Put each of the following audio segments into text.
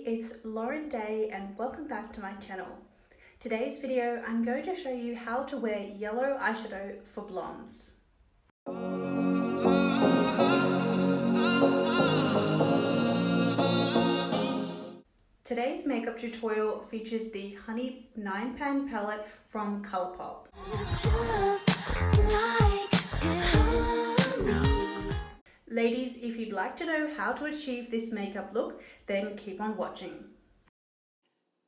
it's Lauren Day and welcome back to my channel. Today's video, I'm going to show you how to wear yellow eyeshadow for blondes. Today's makeup tutorial features the Honey 9-pan palette from Colourpop. Ladies, if you'd like to know how to achieve this makeup look, then keep on watching.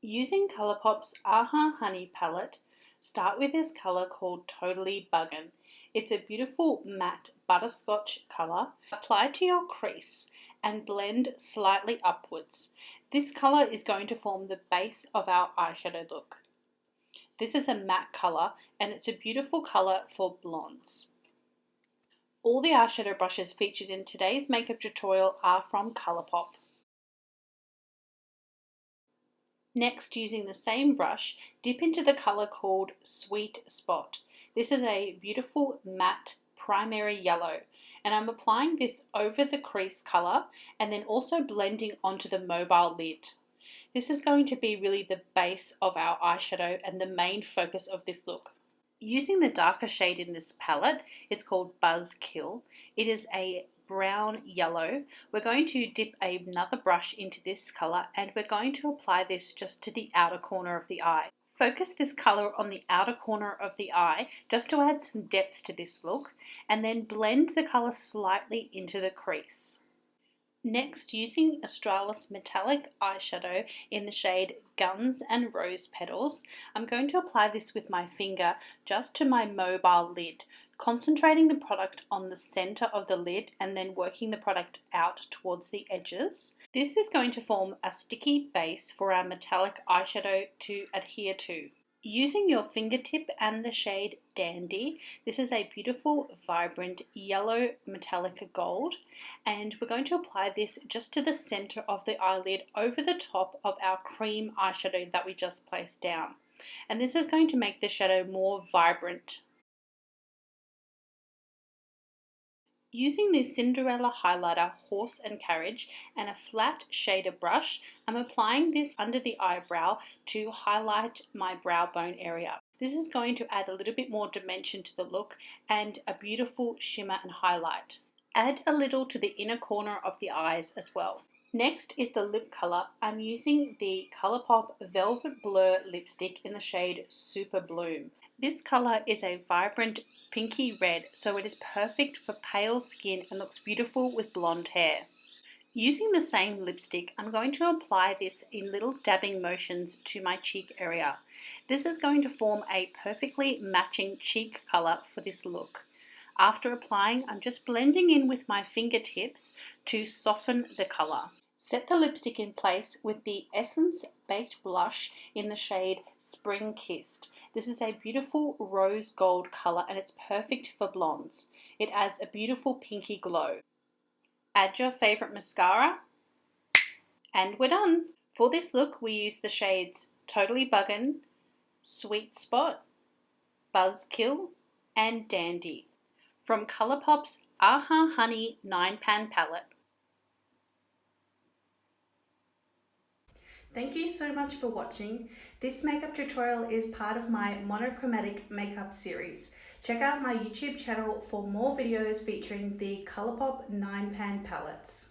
Using Colourpop's Aha Honey palette, start with this colour called Totally Buggin. It's a beautiful matte butterscotch colour. Apply to your crease and blend slightly upwards. This colour is going to form the base of our eyeshadow look. This is a matte colour and it's a beautiful colour for blondes. All the eyeshadow brushes featured in today's makeup tutorial are from Colourpop. Next, using the same brush, dip into the colour called Sweet Spot. This is a beautiful matte primary yellow, and I'm applying this over the crease colour and then also blending onto the mobile lid. This is going to be really the base of our eyeshadow and the main focus of this look. Using the darker shade in this palette, it's called Buzzkill. It is a brown yellow. We're going to dip another brush into this colour and we're going to apply this just to the outer corner of the eye. Focus this colour on the outer corner of the eye just to add some depth to this look, and then blend the colour slightly into the crease. Next, using Australis Metallic eyeshadow in the shade Guns and Rose Petals, I'm going to apply this with my finger just to my mobile lid, concentrating the product on the centre of the lid and then working the product out towards the edges. This is going to form a sticky base for our metallic eyeshadow to adhere to. Using your fingertip and the shade Dandy, this is a beautiful, vibrant yellow metallic gold, and we're going to apply this just to the centre of the eyelid over the top of our cream eyeshadow that we just placed down. And this is going to make the shadow more vibrant. Using the Cinderella highlighter Horse and Carriage and a flat shader brush, I'm applying this under the eyebrow to highlight my brow bone area. This is going to add a little bit more dimension to the look and a beautiful shimmer and highlight. Add a little to the inner corner of the eyes as well. Next is the lip colour. I'm using the Colourpop Velvet Blur lipstick in the shade Superbloom. This colour is a vibrant pinky red, so it is perfect for pale skin and looks beautiful with blonde hair. Using the same lipstick, I'm going to apply this in little dabbing motions to my cheek area. This is going to form a perfectly matching cheek colour for this look. After applying, I'm just blending in with my fingertips to soften the colour. Set the lipstick in place with the Essence Baked Blush in the shade Spring Kissed. This is a beautiful rose gold colour and it's perfect for blondes. It adds a beautiful pinky glow. Add your favourite mascara and we're done. For this look we use the shades Totally Buggin, Sweet Spot, Buzzkill and Dandy from Colourpop's Aha Honey 9-pan palette. Thank you so much for watching. This makeup tutorial is part of my Monochromatic makeup series. Check out my YouTube channel for more videos featuring the Colourpop 9-pan palettes.